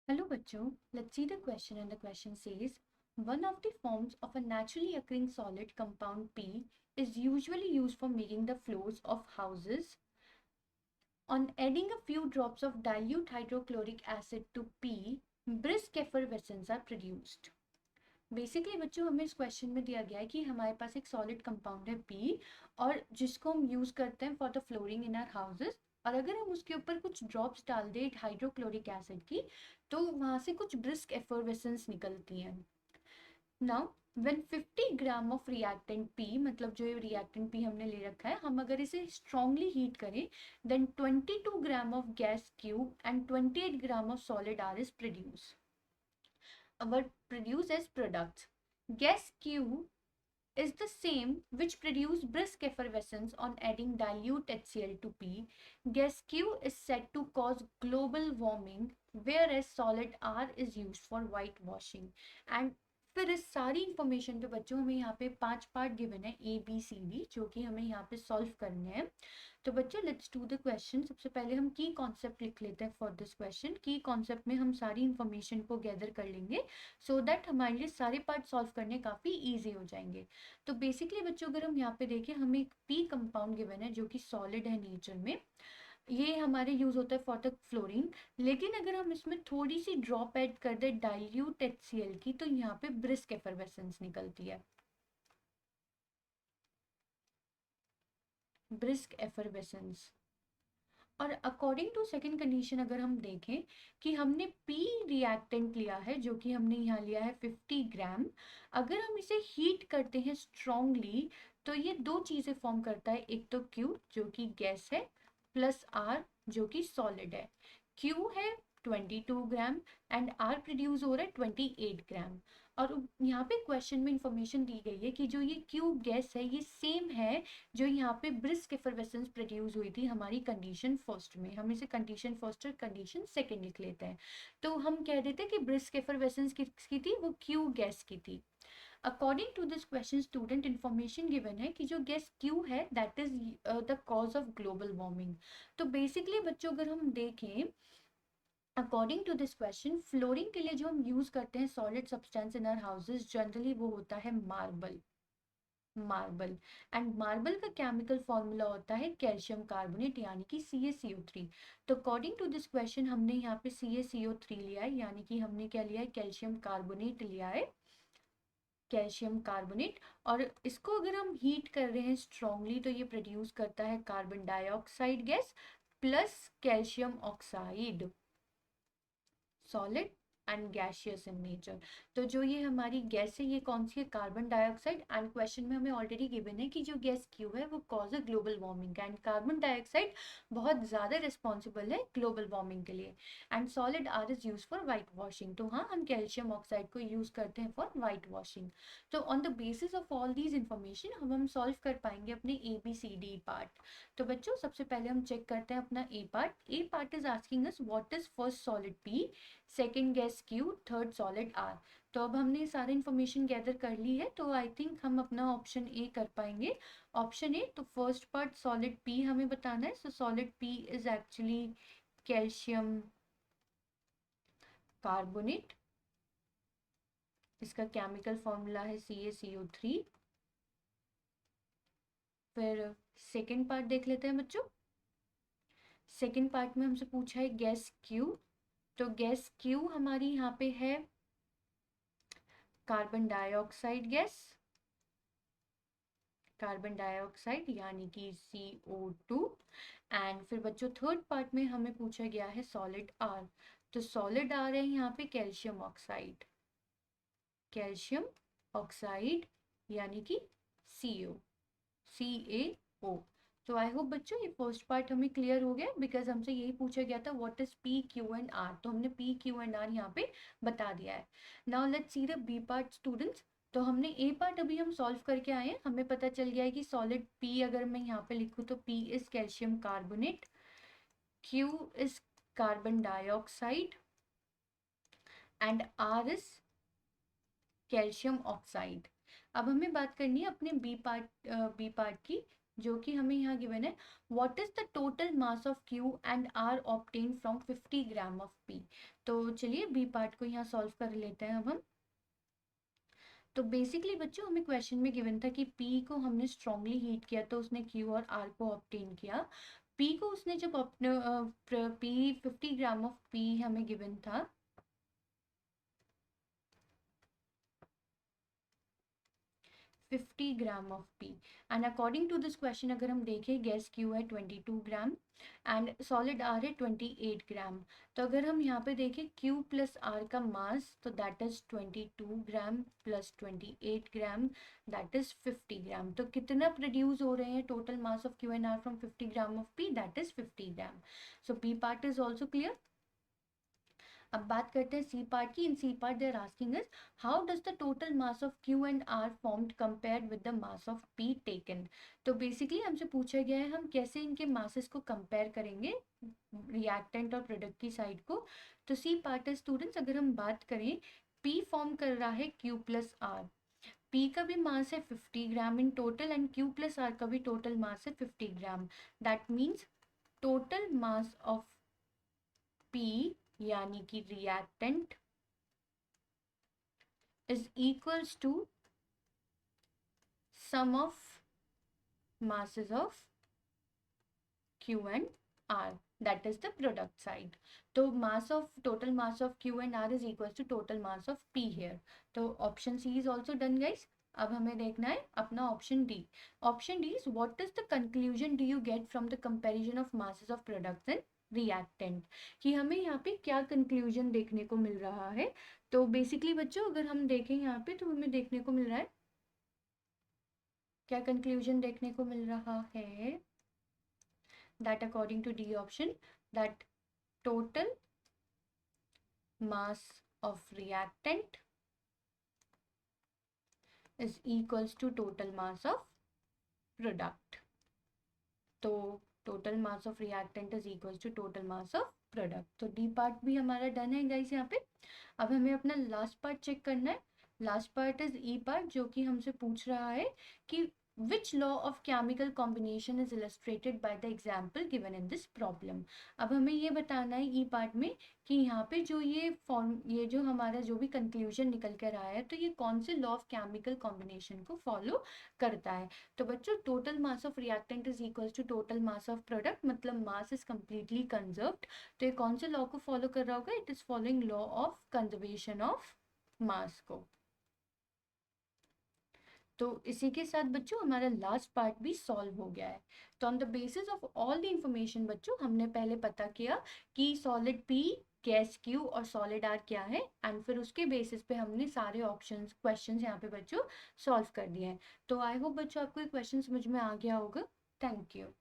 Hello bachcho, let's see the question and the question says one of the forms of a naturally occurring solid compound P is usually used for making the floors of houses. On adding a few drops of dilute hydrochloric acid to P, brisk effervescence are produced. Basically बच्चों हमें इस question में दिया गया है कि हमारे पास एक सॉलिड कंपाउंड है पी और जिसको हम यूज करते हैं for the flooring in are houses और अगर हम उसके ऊपर कुछ ड्रॉप्स डाल दें हाइड्रोक्लोरिक एसिड की तो वहां से कुछ ब्रिस्क एफर्वेसेंस निकलती है। Now when 50 gram of reactant P मतलब जो ये रिएक्टेंट पी हमने ले रखा है हम अगर इसे स्ट्रांगली हीट करें then 22 gram of gas Q and 28 gram of solid R is produce were produced as products. Gas Q is the same which produce brisk effervescence on adding dilute HCl to P. Gas Q is said to cause global warming, whereas solid R is used for whitewashing. And फिर इस सारी information पे बच्चों हमें यहाँ पे 5 part given है ABCD जो कि हमें यहाँ पे सॉल्व करने हैं। तो बच्चों लेट्स डू द क्वेश्चन। सबसे पहले हम की कॉन्सेप्ट लिख लेते हैं फॉर दिस क्वेश्चन। की कॉन्सेप्ट में हम सारी इंफॉर्मेशन को गैदर कर लेंगे सो दैट हमारे लिए सारे पार्ट सॉल्व करने काफ़ी ईजी हो जाएंगे। तो बेसिकली बच्चों अगर हम यहाँ पे देखें हमें एक पी कंपाउंड गिवन है जो कि सॉलिड है नेचर में, ये हमारे यूज होता है फॉर द फ्लोरिंग। लेकिन अगर हम इसमें थोड़ी सी ड्रॉप ऐड कर दे डाइल्यूट HCl की तो यहाँ पे ब्रिस्क एफर्वेसेंस निकलती है, ब्रिस्क एफर्वेसेंस। और अकॉर्डिंग टू सेकेंड कंडीशन अगर हम देखें कि हमने पी रिएक्टेंट लिया है जो कि हमने यहाँ लिया है 50 ग्राम, अगर हम इसे हीट करते हैं स्ट्रांगली तो ये दो चीज़ें फॉर्म करता है, एक तो क्यू जो कि गैस है प्लस आर जो कि सॉलिड है। क्यू है 22 ग्राम एंड आर प्रोड्यूस हो रहा है 28 ग्राम। और यहाँ पे क्वेश्चन में इंफॉर्मेशन दी गई है कि जो ये क्यू गैस है ये सेम है जो यहाँ पे ब्रिस्क एफर्वेसेंस प्रोड्यूस हुई थी हमारी कंडीशन फर्स्ट में। हम इसे कंडीशन फर्स्ट और कंडीशन सेकंड लिख लेते हैं। तो हम कह देते हैं कि ब्रिस्क एफर्वेसेंस किसकी थी, वो क्यू गैस की थी। According to this question student information given है कि जो गैस क्यू है that is the cause of global warming. तो बेसिकली बच्चों अगर हम देखें according to this question flooring के लिए जो हम यूज करते हैं solid substance in our houses generally वो होता है मार्बल। मार्बल एंड मार्बल का केमिकल फॉर्मूला होता है कैल्शियम कार्बोनेट यानी कि CaCO3। तो अकॉर्डिंग टू दिस क्वेश्चन हमने यहाँ पे CaCO3 लिया है यानी कि हमने क्या लिया है, कैल्शियम कार्बोनेट लिया है, कैल्शियम कार्बोनेट। और इसको अगर हम हीट कर रहे हैं स्ट्रांगली तो ये प्रोड्यूस करता है carbon dioxide gas plus calcium oxide, solid and gaseous in nature. तो जो ये हमारी गैस है ये कौन सी है, कार्बन डाइऑक्साइड। एंड क्वेश्चन में हमें ऑलरेडी गिवन है कि जो गैस क्यू है वो कॉज है global warming and carbon dioxide बहुत ज़्यादा रिस्पॉन्सिबल है ग्लोबल वार्मिंग के लिए। And solid R is use for white washing, तो हाँ हम कैल्शियम ऑक्साइड को यूज करते हैं फॉर वाइट वॉशिंग। तो on the basis of all these information हम सॉल्व कर पाएंगे अपने ABCD पार्ट। तो बच्चों सबसे पहले हम चेक करते हैं अपना A part. A part is asking us what is first solid P, second gas Q, third solid R. तो अब हमने सारी इंफॉर्मेशन गैदर कर ली है तो आई थिंक हम अपना ऑप्शन ए कर पाएंगे। ऑप्शन ए, तो फर्स्ट पार्ट सॉलिड पी हमें बताना है। सो solid P is actually calcium carbonate, इसका केमिकल फॉर्मूला है CaCO3। फिर सेकेंड पार्ट देख लेते हैं बच्चों। सेकेंड पार्ट में हमसे पूछा है गैस क्यू, तो गैस क्यू हमारी यहाँ पे है carbon dioxide gas, carbon dioxide यानी कि CO2। एंड फिर बच्चों थर्ड पार्ट में हमें पूछा गया है सॉलिड आर, तो सॉलिड आर है यहाँ पे कैल्शियम ऑक्साइड, कैल्शियम ऑक्साइड यानी कि CaO। तो आई होप बच्चों ये फर्स्ट पार्ट हमें क्लियर हो गया बिकॉज हमसे यही पूछा गया था व्हाट इज PQ&R, तो हमने PQ&R यहाँ पे बता दिया है। Now let's see the B part students. तो हमने ए पार्ट अभी हम सॉल्व करके आए हैं, हमें पता चल गया है कि सॉलिड पी अगर मैं यहाँ पे लिखूँ तो P is calcium carbonate, Q is carbon dioxide and R is calcium oxide. अब हमें बात करनी है अपने बी पार्ट की। जो कि हमें यहाँ गिवन है, what is the total mass of Q and R obtain from 50 gram of P. तो चलिए बी पार्ट को यहाँ सॉल्व कर लेते हैं अब हम। तो बेसिकली बच्चों हमें क्वेश्चन में गिवन था कि P को हमने स्ट्रांगली हीट किया तो उसने Q और R को ऑब्टेन किया। P को उसने जब P 50 ग्राम ऑफ P हमें गिवन था, 50 gram of P and according to this question अगर हम देखें, गैस Q है 22 ग्राम एंड सॉलिड R है 28 ग्राम। तो अगर हम यहाँ पे देखें Q प्लस R का मास, तो that is 22 gram plus 28 gram, that is 50 gram. तो कितना प्रोड्यूस हो रहे हैं total mass of Q and R from 50 gram of P, that is 50 gram. So P part is also clear. अब बात करते हैं सी पार्ट की। In C part they are asking is how does the total mass of Q and R formed compared with the mass of P taken. तो basically हमसे पूछा गया है हम कैसे इनके मासेस को कंपेयर करेंगे रिएक्टेंट और प्रोडक्ट की साइड को। तो सी पार्ट है स्टूडेंट्स, अगर हम बात करें, पी फॉर्म कर रहा है क्यू प्लस आर, पी का भी मास है 50 gram in total and Q plus R का भी टोटल मास है 50 gram. That means total mass of P यानी कि reactant is equals to sum of masses of Q and R, that is the product side. तो mass of total mass of Q and R is equals to total mass of P here. तो option C is also done guys. अब हमें देखना है अपना option D. Option D is what is the conclusion do you get from the comparison of masses of products and reactant, कि हमें यहाँ पे क्या कंक्लूजन देखने को मिल रहा है। तो बेसिकली बच्चों अगर हम देखें यहाँ पे, तो हमें देखने को मिल रहा है, क्या कंक्लूजन देखने को मिल रहा है, that according to D option, that total mass of reactant is equals to total mass of product. तो total mass of reactant is equals to total mass of product. तो D part भी हमारा done है guys यहाँ पे। अब हमें अपना लास्ट पार्ट चेक करना है। Last part is E part, जो कि हमसे पूछ रहा है कि which law of chemical combination is illustrated by the example given in this problem। अब हमें ये बताना है ई पार्ट में कि यहाँ पे जो ये जो हमारा जो भी कंक्लूजन निकल कर आया है, तो ये कौन से लॉ ऑफ केमिकल कॉम्बिनेशन को फॉलो करता है। तो बच्चों total mass of reactant is equal to total mass of product, मतलब मास इज कम्प्लीटली कंजर्व्ड। तो ये कौन से लॉ को फॉलो कर रहा होगा, it is following law of conservation of mass को। तो इसी के साथ बच्चों हमारा लास्ट पार्ट भी सॉल्व हो गया है। तो on the basis of all the information बच्चों हमने पहले पता किया कि सॉलिड पी, गैस क्यू और सॉलिड आर क्या है, एंड फिर उसके बेसिस पे हमने सारे ऑप्शंस क्वेश्चंस यहाँ पे बच्चों सॉल्व कर दिए हैं। तो आई होप बच्चों आपको ये क्वेश्चन समझ में आ गया होगा। Thank you.